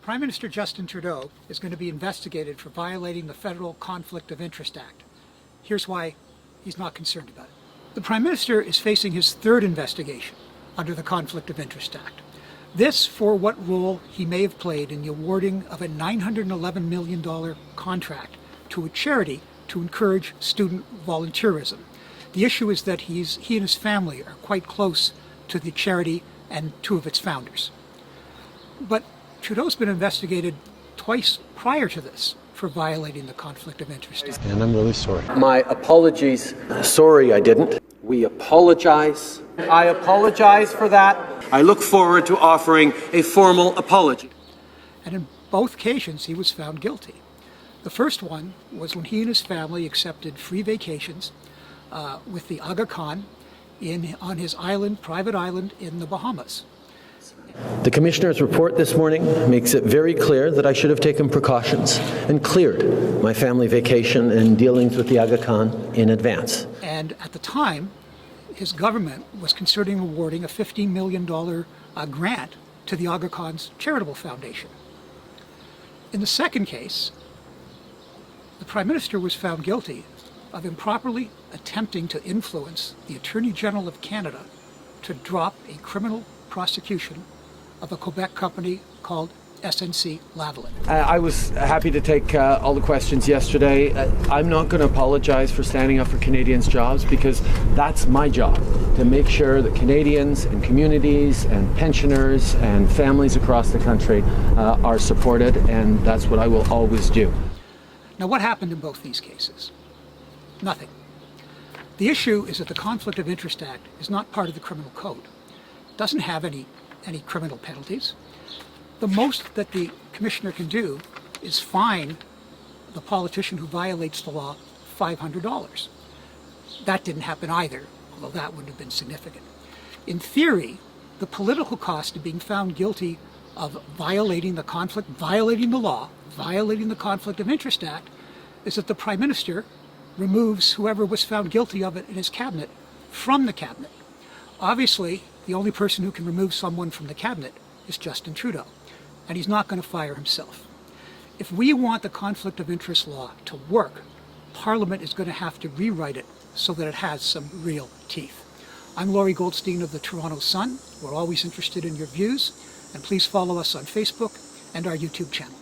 Prime Minister Justin Trudeau is going to be investigated for violating the Federal Conflict of Interest Act. Here's why he's not concerned about it. The Prime Minister is facing his third investigation under the Conflict of Interest Act. This for what role he may have played in the awarding of a $911 million contract to a charity to encourage student volunteerism. The issue is that he and his family are quite close to the charity and two of its founders. But Trudeau's been investigated twice prior to this for violating the Conflict of Interest Act. And I'm really sorry. My apologies. Sorry, I didn't. We apologize. I apologize for that. I look forward to offering a formal apology. And in both occasions, he was found guilty. The first one was when he and his family accepted free vacations with the Aga Khan on his island, private island in the Bahamas. The Commissioner's report this morning makes it very clear that I should have taken precautions and cleared my family vacation and dealings with the Aga Khan in advance. And at the time, his government was considering awarding a $15 million grant to the Aga Khan's charitable foundation. In the second case, the Prime Minister was found guilty of improperly attempting to influence the Attorney General of Canada to drop a criminal prosecution of a Quebec company called SNC Lavalin. I was happy to take all the questions yesterday. I'm not going to apologize for standing up for Canadians' jobs because that's my job, to make sure that Canadians and communities and pensioners and families across the country are supported, and that's what I will always do. Now, what happened in both these cases? Nothing. The issue is that the Conflict of Interest Act is not part of the criminal code. It doesn't have any criminal penalties. The most that the commissioner can do is fine the politician who violates the law $500. That didn't happen either, although that wouldn't have been significant. In theory, the political cost of being found guilty of violating the conflict, violating the law, violating the Conflict of Interest Act, is that the Prime Minister removes whoever was found guilty of it in his cabinet from the cabinet. Obviously, the only person who can remove someone from the cabinet is Justin Trudeau, and he's not going to fire himself. If we want the Conflict of Interest law to work, Parliament is going to have to rewrite it so that it has some real teeth. I'm Laurie Goldstein of the Toronto Sun. We're always interested in your views, and please follow us on Facebook and our YouTube channel.